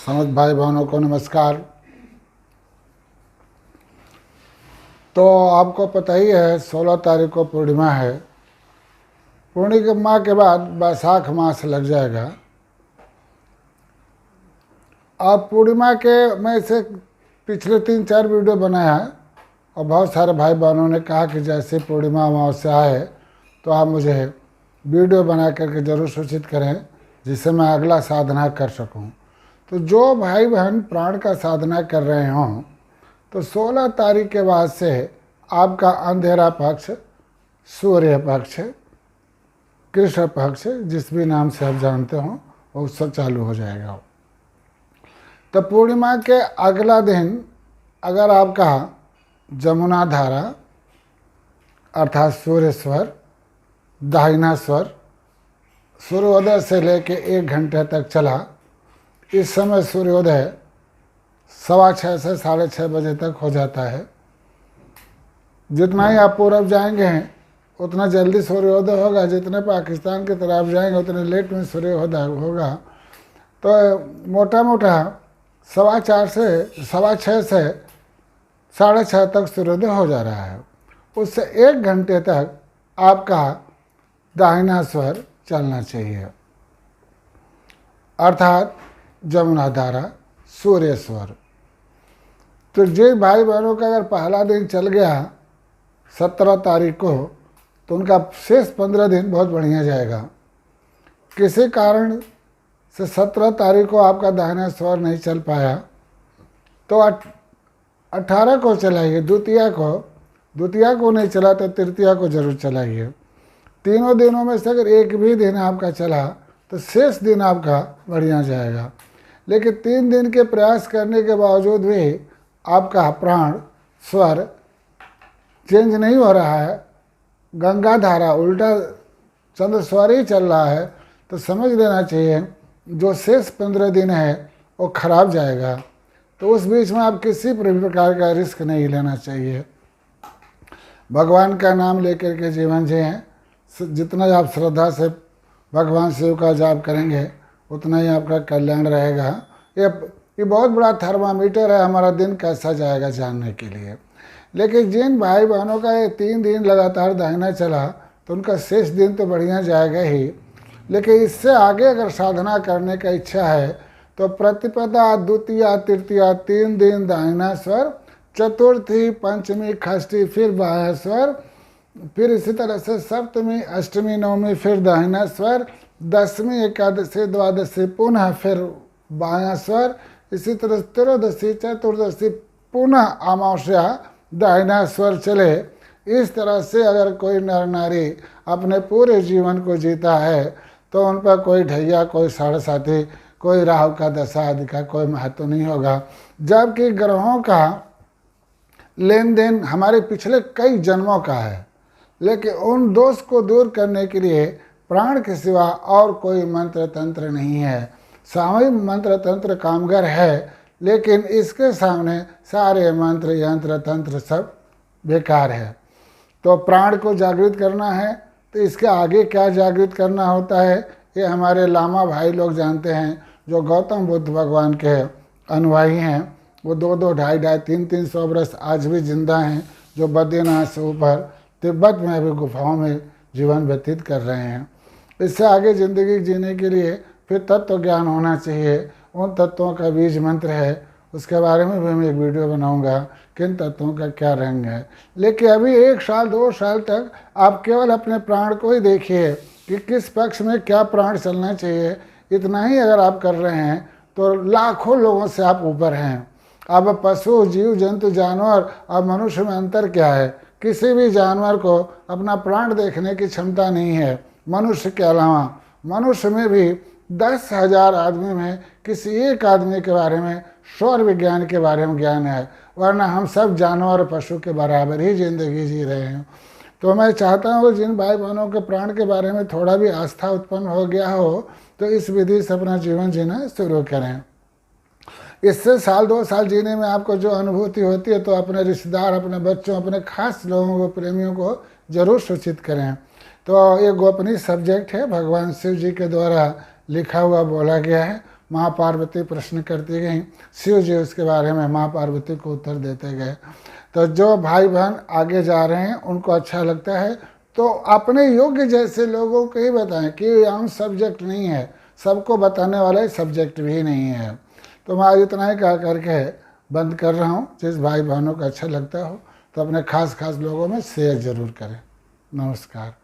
समझ भाई बहनों को नमस्कार। तो आपको पता ही है 16 तारीख को पूर्णिमा है। पूर्णिमा के बाद बैसाख मास लग जाएगा। अब पूर्णिमा के मैं इसे पिछले 3-4 वीडियो बनाया है और बहुत सारे भाई बहनों ने कहा कि जैसे पूर्णिमा अमावस्या है तो आप मुझे वीडियो बना करके ज़रूर सूचित करें जिससे मैं अगला साधना कर सकूं। तो जो भाई बहन प्राण का साधना कर रहे हों तो 16 तारीख के बाद से आपका अंधेरा पक्ष, सूर्य पक्ष, कृष्ण पक्ष, जिस भी नाम से आप जानते हो वो सब चालू हो जाएगा। तो पूर्णिमा के अगला दिन अगर आपका जमुना धारा अर्थात सूर्य स्वर, दाहिना स्वर सूर्योदय से लेके 1 घंटे तक चला। इस समय सूर्योदय 6:15 से 6:30 बजे तक हो जाता है। जितना ही आप पूरब जाएंगे उतना जल्दी सूर्योदय होगा, जितने पाकिस्तान की तरफ जाएंगे उतने लेट में सूर्योदय होगा। तो मोटा मोटा 6:15 से 6:15 से 6:30 तक सूर्योदय हो जा रहा है। उससे 1 घंटे तक आपका दाहिना स्वर चलना चाहिए अर्थात जमुना धारा, सूर्य स्वर। तो जिन भाई बहनों का अगर पहला दिन चल गया 17 तारीख को तो उनका शेष 15 दिन बहुत बढ़िया जाएगा। किसी कारण से 17 तारीख को आपका दाहिना स्वर नहीं चल पाया तो 18 को चलाइए, द्वितीया को नहीं चला तो तृतीया को जरूर चलाइए। तीनों दिनों में से अगर एक भी दिन आपका चला तो शेष दिन आपका बढ़िया जाएगा। लेकिन 3 दिन के प्रयास करने के बावजूद भी आपका प्राण स्वर चेंज नहीं हो रहा है, गंगा धारा उल्टा चंद्र स्वर ही चल रहा है, तो समझ लेना चाहिए जो शेष 15 दिन है वो खराब जाएगा। तो उस बीच में आप किसी प्रकार का रिस्क नहीं लेना चाहिए। भगवान का नाम लेकर के जीवन जिएं। जितना आप श्रद्धा से भगवान शिव का जाप करेंगे उतना ही आपका कल्याण रहेगा। ये बहुत बड़ा थर्मामीटर है हमारा दिन कैसा जाएगा जानने के लिए। लेकिन जिन भाई बहनों का ये 3 दिन लगातार दाहिना चला तो उनका शेष दिन तो बढ़िया जाएगा ही। लेकिन इससे आगे अगर साधना करने का इच्छा है तो प्रतिपदा, द्वितीया, तृतीया 3 दिन दाहिना स्वर, चतुर्थी, पंचमी, षष्ठी फिर बायां स्वर, फिर इसी तरह से सप्तमी, अष्टमी, नवमी फिर दाहिना स्वर, दशमी, एकादशी, द्वादशी पुनः फिर बायां स्वर, इसी तरह त्रयोदशी, चतुर्दशी पुनः अमावस्या दाहिना स्वर चले। इस तरह से अगर कोई नर नारी अपने पूरे जीवन को जीता है तो उन पर कोई ढैया, कोई साढ़े साथी, कोई राहु का दशा आदि का कोई महत्व नहीं होगा। जबकि ग्रहों का लेन देन हमारे पिछले कई जन्मों का है, लेकिन उन दोष को दूर करने के लिए प्राण के सिवा और कोई मंत्र तंत्र नहीं है। सामूहिक मंत्र तंत्र कामगर है, लेकिन इसके सामने सारे मंत्र यंत्र तंत्र सब बेकार है। तो प्राण को जागृत करना है तो इसके आगे क्या जागृत करना होता है ये हमारे लामा भाई लोग जानते हैं, जो गौतम बुद्ध भगवान के अनुयायी हैं। वो 2-2, 250, 300 वर्ष आज भी जिंदा हैं, जो बद्रीनाथ से ऊपर तिब्बत में अभी गुफाओं में जीवन व्यतीत कर रहे हैं। इससे आगे ज़िंदगी जीने के लिए फिर तत्व ज्ञान होना चाहिए। उन तत्वों का बीज मंत्र है, उसके बारे में भी मैं एक वीडियो बनाऊंगा किन तत्वों का क्या रंग है। लेकिन अभी 1 साल 2 साल तक आप केवल अपने प्राण को ही देखिए कि किस पक्ष में क्या प्राण चलना चाहिए। इतना ही अगर आप कर रहे हैं तो लाखों लोगों से आप ऊपर हैं। अब पशु, जीव जंतु, जानवर और मनुष्य में अंतर क्या है? किसी भी जानवर को अपना प्राण देखने की क्षमता नहीं है मनुष्य के अलावा। मनुष्य में भी 10,000 आदमी में किसी एक आदमी के बारे में सौर विज्ञान के बारे में ज्ञान है, वरना हम सब जानवर और पशु के बराबर ही जिंदगी जी रहे हैं। तो मैं चाहता हूँ जिन भाई बहनों के प्राण के बारे में थोड़ा भी आस्था उत्पन्न हो गया हो तो इस विधि से अपना जीवन जीना शुरू करें। इससे 1-2 साल जीने में आपको जो अनुभूति होती है तो अपने रिश्तेदार, अपने बच्चों, अपने खास लोगों को, प्रेमियों को जरूर सूचित करें। तो ये गोपनीय सब्जेक्ट है, भगवान शिव जी के द्वारा लिखा हुआ बोला गया है। माँ पार्वती प्रश्न करती गई, शिव जी उसके बारे में माँ पार्वती को उत्तर देते गए। तो जो भाई बहन आगे जा रहे हैं उनको अच्छा लगता है तो अपने योग्य जैसे लोगों को ही बताएं कि आम सब्जेक्ट नहीं है, सबको बताने वाला सब्जेक्ट भी नहीं है। तो मैं आज इतना ही कह करके बंद कर रहा हूँ। जिस भाई बहनों को अच्छा लगता हो तो अपने खास खास लोगों में शेयर ज़रूर करें। नमस्कार।